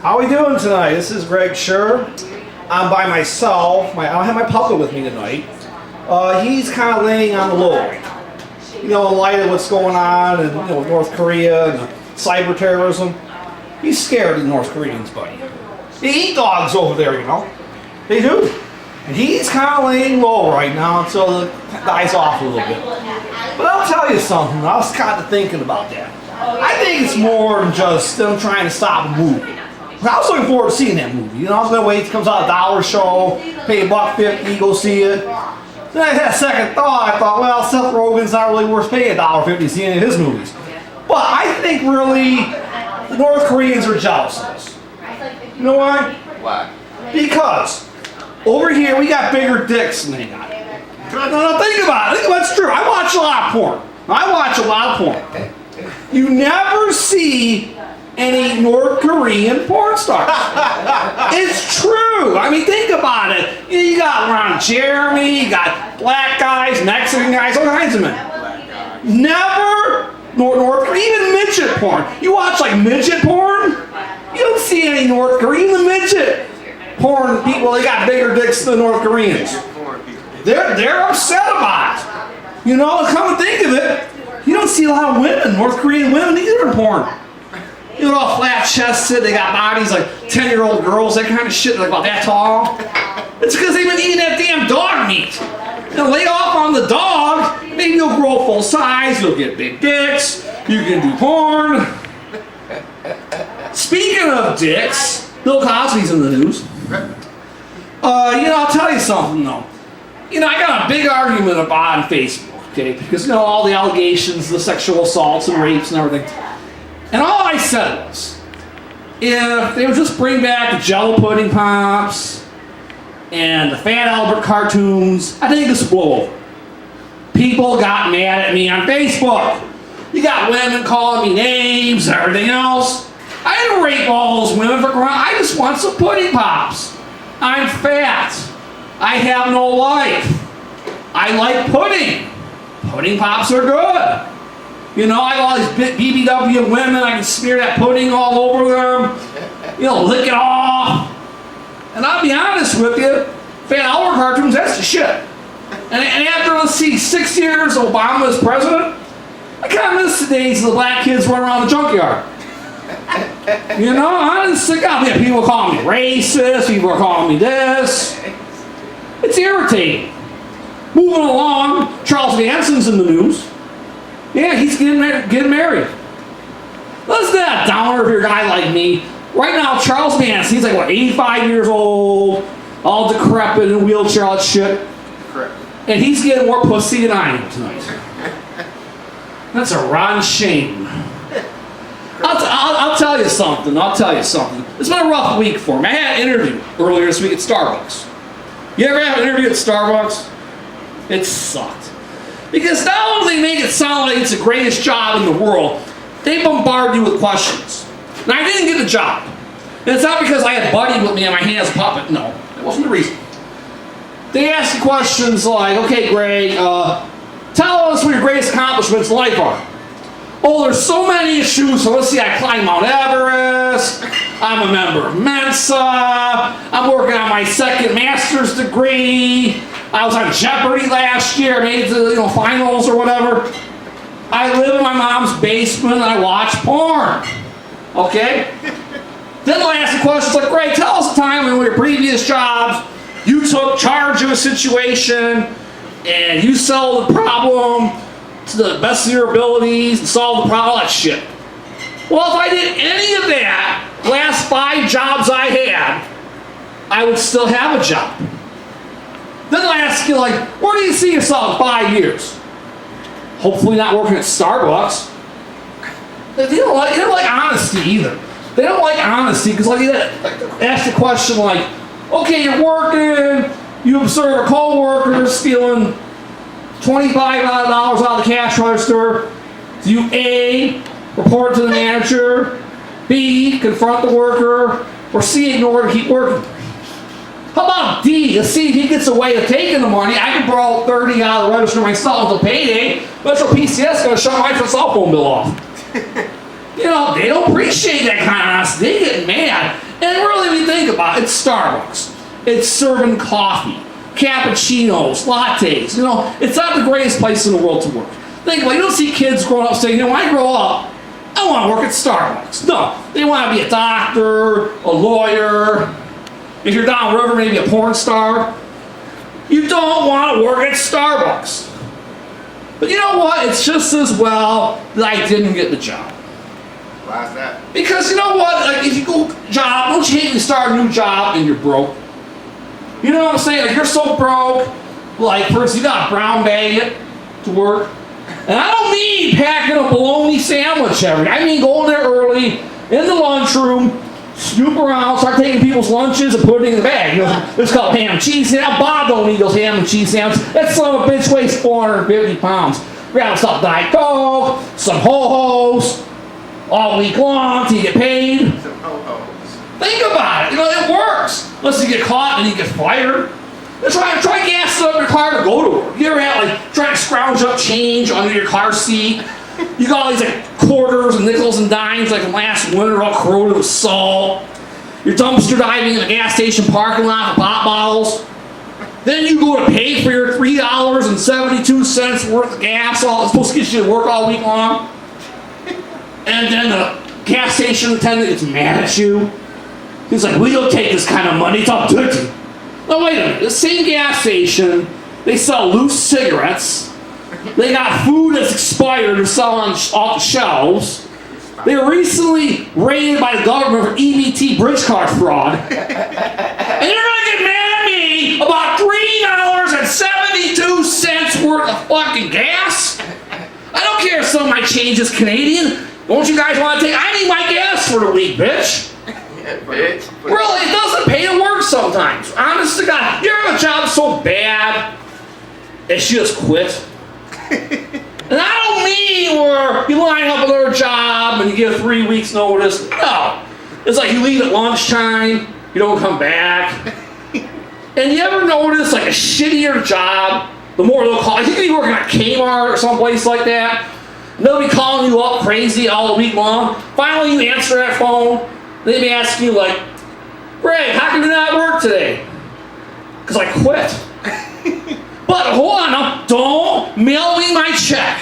How we doing tonight? This is Shur. I'm by myself. I don't have my puppet with me tonight. He's kind of laying on the low right now. You know, in light of what's going on in North Korea and cyber terrorism. He's scared of the North Koreans, buddy. They eat dogs over there, you know. They do. And he's kind of laying low right now until it dies off a little bit. But I'll tell you something. I was kind of thinking about that. I think it's more than just them trying to stop a movie. I was looking forward to seeing that movie. You know, I was going to wait till it comes out a dollar show, pay $1.50, go see it. Then I had a second thought. I thought, well, Seth Rogen's not really worth paying $1.50 to see any of his movies. But I think really the North Koreans are jealous of us. You know why? Why? Because over here we got bigger dicks than they got. No, think about it. That's true. I watch a lot of porn. You never see any North Korean porn stars. It's true. I mean, think about it. You got Ron Jeremy, you got black guys, Mexican guys, all kinds of men. Never North Korean, even midget porn. You watch like midget porn, you don't see any North Korean. The midget porn people, they got bigger dicks than the North Koreans. They're upset about it. You know, come and think of it, you don't see a lot of women, North Korean women either in porn. You know, all flat chested, they got bodies like 10-year-old girls, that kind of shit, like about that tall. It's because they've been eating that damn dog meat. You know, lay off on the dog, maybe you'll grow full size, you'll get big dicks, you can do porn. Speaking of dicks, Bill Cosby's in the news. You know, I'll tell you something though. You know, I got a big argument about on Facebook, okay? Because, you know, all the allegations, the sexual assaults and rapes and everything. And all I said was, if they would just bring back the Jello pudding pops and the Fat Albert cartoons, I think this would blow over. People got mad at me on Facebook. You got women calling me names and everything else. I didn't rape all those women for crying. I just want some pudding pops. I'm fat. I have no life. I like pudding. Pudding pops are good. You know, I got all these BBW women, I can smear that pudding all over them. You know, lick it off. And I'll be honest with you, Fat Albert cartoons, that's the shit. And after, let's see, 6 years Obama as president, I kind of miss the days of the black kids running around the junkyard. You know, I'm sick of it. People calling me racist, people are calling me this. It's irritating. Moving along, Charles Manson's in the news. Yeah, he's getting married. Listen to that downer of your guy like me. Right now, Charles Manson, he's like, what, 85 years old, all decrepit in a wheelchair, all that shit. Correct. And he's getting more pussy than I am tonight. That's a rotten shame. I'll tell you something. It's been a rough week for me. I had an interview earlier this week at Starbucks. You ever have an interview at Starbucks? It sucked. Because not only they make it sound like it's the greatest job in the world, they bombard you with questions. And I didn't get the job. And it's not because I had Buddy with me and my hand's a puppet. No, that wasn't the reason. They ask you questions like, okay, Greg, tell us what your greatest accomplishments in life are. Oh, there's so many issues. So let's see, I climbed Mount Everest. I'm a member of Mensa. I'm working on my second master's degree. I was on Jeopardy last year, made it to the finals or whatever. I live in my mom's basement and I watch porn. Okay? Then they'll ask the questions like, Greg, tell us a time in your previous jobs you took charge of a situation and you solved the problem to the best of your abilities and solved the problem, all that shit. Well, if I did any of that, last 5 jobs I had, I would still have a job. Then they'll ask you like, where do you see yourself in 5 years? Hopefully not working at Starbucks. They don't like honesty either. They don't like honesty because like ask the question like, okay, you're working, you observe a co-worker stealing $25 out of the cash register. Do you A, report to the manager, B, confront the worker, or C, ignore and keep working? How about D, to see if he gets away with taking the money? I can borrow $30 out of the register myself until payday, but so PCS is going to shut my cell phone bill off. You know, they don't appreciate that kind of honesty. They get mad. And really, when you think about it, it's Starbucks. It's serving coffee, cappuccinos, lattes. You know, it's not the greatest place in the world to work. Think about it. You don't see kids growing up saying, you know, when I grow up, I want to work at Starbucks. No, they want to be a doctor, a lawyer. If you're downriver, maybe a porn star. You don't want to work at Starbucks. But you know what? It's just as well that I didn't get the job. Why is that? Because you know what? Like, if you go job, don't you hate to start a new job and you're broke? You know what I'm saying? Like, you're so broke. Like, first you got to brown bag it to work. And I don't mean packing a bologna sandwich every day. I mean going there early, in the lunchroom, snoop around, start taking people's lunches and putting it in the bag. You know, it's called ham and cheese. Now Bob don't eat those ham and cheese sandwiches. That son of a bitch weighs 450 pounds. Grab some Diet Coke, some ho-hos, all week long till you get paid. Some ho-hos. Think about it. You know, it works. Unless you get caught and you get fired. Try gassing up your car to go to work. You ever had, like, trying to scrounge up change under your car seat? You got all these, like, quarters and nickels and dimes, like, from last winter, all corroded with salt. You're dumpster diving in a gas station parking lot for pop bottles. Then you go to pay for your $3.72 worth of gas. All it's supposed to get you to work all week long. And then the gas station attendant gets mad at you. He's like, we don't take this kind of money. It's all dirty. Now, wait a minute. The same gas station, they sell loose cigarettes. They got food that's expired to sell off the shelves. They were recently raided by the government for EBT bridge card fraud. And you're going to get mad at me about $3.72 worth of fucking gas? I don't care if some of my change is Canadian. Don't you guys want to take? I need my gas for the week, bitch. Yeah, bitch. Really, it doesn't pay to work sometimes. Honest to God, you ever have a job so bad that you just quit? And I don't mean where you line up another job and you give 3 weeks notice. No. It's like you leave at lunchtime, you don't come back. And you ever notice, like, a shittier job, the more they'll call, you could be working at Kmart or someplace like that, and they'll be calling you up crazy all week long. Finally, you answer that phone, they may ask you, like, Greg, how come you not work today? Because I quit. But hold on, now, don't mail me my check.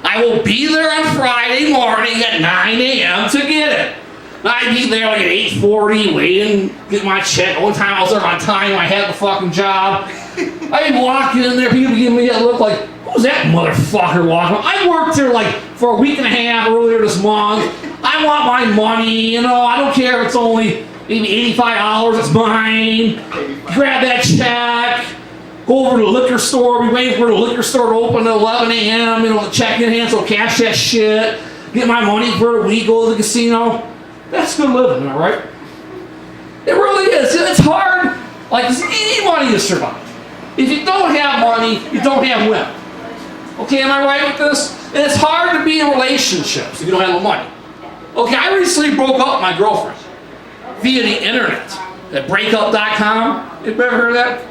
I will be there on Friday morning at 9 a.m. to get it. I'd be there like at 8:40 waiting to get my check. One time I was there on time, I had the fucking job. I'd be walking in there, people give me that look like, who's that motherfucker walking? I worked here like for a week and a half earlier this month. I want my money, you know, I don't care if it's only maybe $85, it's mine. Grab that check. Go over to the liquor store. We wait for the liquor store to open at 11 a.m. You know, the check in hand, so cash that shit. Get my money for a week. Go to the casino. That's good living, all right? It really is. It's hard. Like, you need money to survive. If you don't have money, you don't have women. Okay, am I right with this? And it's hard to be in relationships if you don't have no money. Okay, I recently broke up with my girlfriend via the internet at breakup.com. You ever heard of that?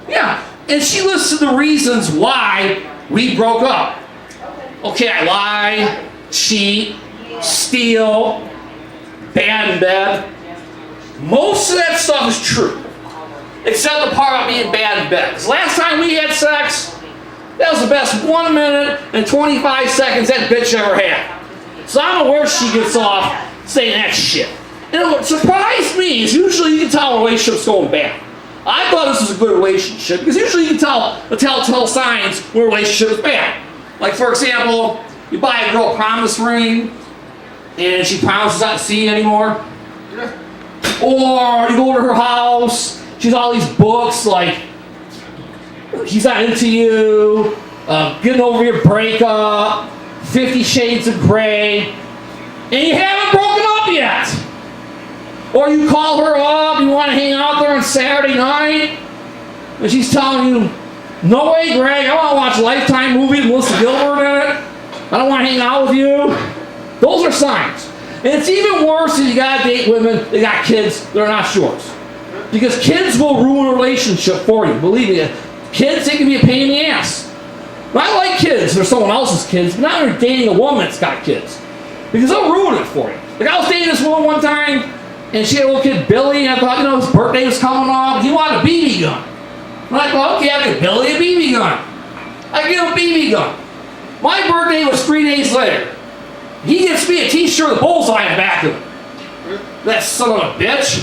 Yeah, and she listed the reasons why we broke up. Okay, I lie, cheat, steal, bad in bed. Most of that stuff is true, except the part about being bad in bed. Because last time we had sex, that was the best 1 minute and 25 seconds that bitch ever had. So I don't know where she gets off saying that shit. And what surprised me is usually you can tell a relationship's going bad. I thought this was a good relationship because usually you can tell the telltale signs when a relationship is bad. Like, for example, you buy a girl a promise ring and she promises not to see you anymore. Or you go to her house, she has all these books like He's Not Into You, Getting Over Your Breakup, 50 Shades of Grey, and you haven't broken up yet. Or you call her up, you want to hang out there on Saturday night, and she's telling you, no way, Greg, I want to watch a Lifetime movie with Melissa Gilbert in it. I don't want to hang out with you. Those are signs. And it's even worse if you got to date women that got kids that are not yours. Because kids will ruin a relationship for you. Believe me, kids, they can be a pain in the ass. I like kids, they're someone else's kids, but now you're dating a woman that's got kids. Because they'll ruin it for you. Like, I was dating this woman one time, And she had a little kid, Billy, and I thought, his birthday was coming up. He wanted a BB gun. I'm like, well, okay, I'll give Billy a BB gun. I give him a BB gun. My birthday was 3 days later. He gives me a t-shirt with a bullseye in the back of it. That son of a bitch.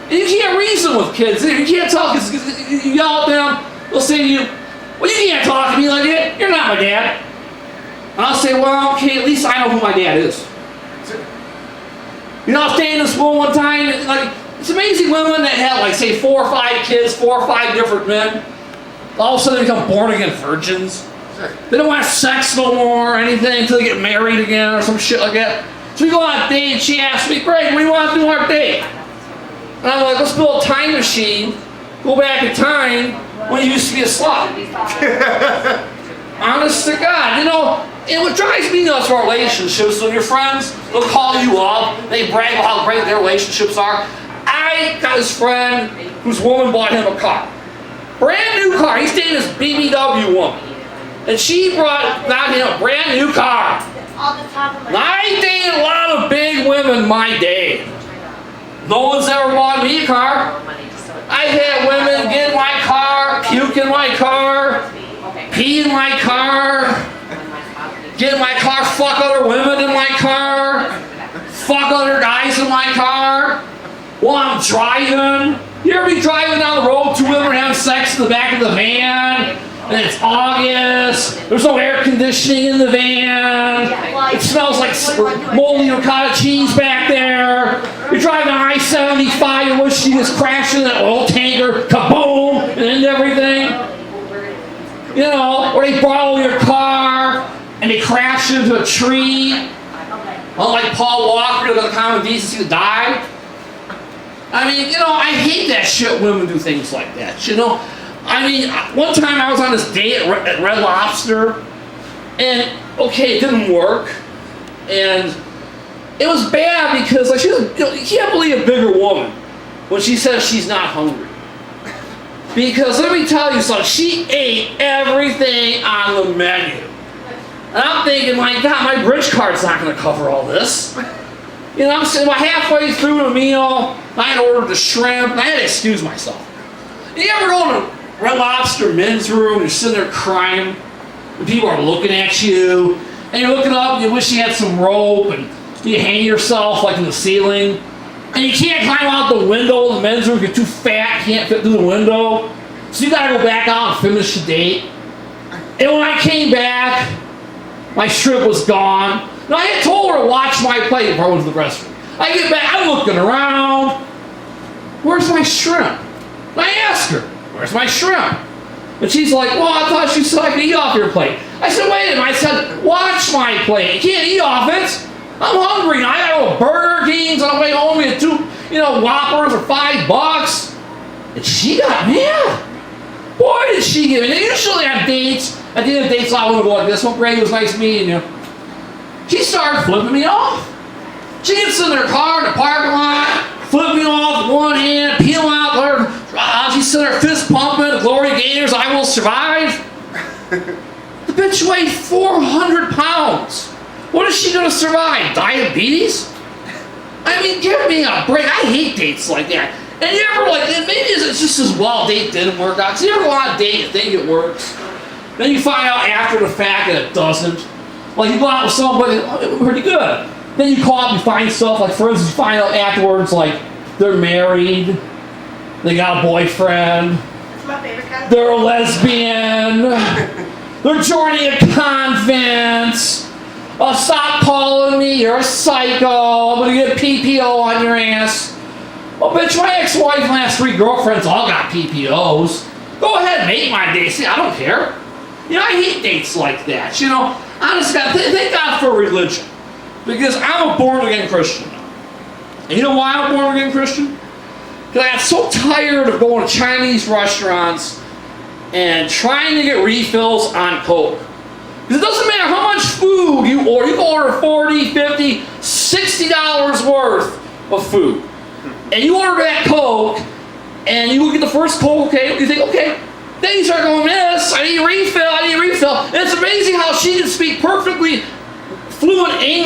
And you can't reason with kids. You can't talk, you yell at them, they'll say to you, well, you can't talk to me like that. You're not my dad. And I'll say, well, okay, at least I know who my dad is. I was dating this woman one time, it's amazing women that have, say 4 or 5 kids, 4 or 5 different men. All of a sudden they become born-again virgins. They don't want sex no more or anything until they get married again or some shit like that. So we go on a date and she asks me, Greg, what do you want to do on our date? And I'm like, let's build a time machine, go back in time when you used to be a slut. Honest to God, and what drives me nuts for relationships, when your friends, they'll call you up, they brag about how great their relationships are. I got this friend whose woman bought him a car. Brand new car. He's dating this BMW woman. And she got him a brand new car. And I dated a lot of big women my day. No one's ever bought me a car. I've had women get in my car, puke in my car, pee in my car, get in my car, fuck other women in my car, fuck other guys in my car while I'm driving. You ever be driving down the road, 2 women are having sex in the back of the van, and it's August, there's no air conditioning in the van, it smells like moldy ricotta cheese back there, you're driving on I-75, you wish you just crashed in that oil tanker, kaboom, and end everything. Or they borrow your car, and they crash into a tree, unlike Paul Walker, the common decency to die. I hate that shit women do things like that, one time I was on this date at Red Lobster, and, okay, it didn't work, and it was bad because, you can't believe a bigger woman when she says she's not hungry. Because, let me tell you something, she ate everything on the menu. And I'm thinking, my God, my bridge card's not going to cover all this. I'm sitting about halfway through the meal, I had ordered the shrimp, and I had to excuse myself. You ever go to Red Lobster men's room, you're sitting there crying, and people are looking at you, and you're looking up, and you wish you had some rope, and you hang yourself in the ceiling, and you can't climb out the window of the men's room, you're too fat, can't fit through the window, so you gotta go back out and finish the date. And when I came back, my shrimp was gone. Now, I had told her to watch my plate before I went to the restroom. I get back, I'm looking around. Where's my shrimp? And I asked her, where's my shrimp? And she's like, well, I thought you said I could eat off your plate. I said, wait a minute. I said, watch my plate. You can't eat off it. I'm hungry. Now, I gotta go to Burger King's on the way home. We had 2, Whoppers for $5. And she got mad. Boy, did she get me. Usually on dates, at the end of dates, I want to go like this. Well, Greg, it was nice meeting you. She started flipping me off. She gets in her car in the parking lot, flipping me off with one hand, peeling out her. She's sitting there fist pumping, glory gators, I will survive. The bitch weighed 400 pounds. What is she going to survive? Diabetes? Give me a break. I hate dates like that. And you ever maybe it's just as well date didn't work out. Because you ever go on a date and think it works. Then you find out after the fact that it doesn't. You go out with somebody, it was pretty good. Then you call up and find stuff, for instance, you find out afterwards, they're married, they got a boyfriend, That's my favorite kind of they're a lesbian, they're joining a convent. Stop calling me, you're a psycho, I'm gonna get PPO on your ass. Well, bitch, my ex-wife and last 3 girlfriends all got PPOs. Go ahead, make my day. See, I don't care. I hate dates like that. Honestly, thank God for religion. Because I'm a born-again Christian. And you know why I'm a born-again Christian? Because I got so tired of going to Chinese restaurants and trying to get refills on Coke. Because it doesn't matter how much food you order. You can order $40, $50, $60 worth of food. And you order that Coke, and you look at the first Coke, okay, you think, okay. Then you start going, miss, I need a refill. And it's amazing how she can speak perfectly fluent English.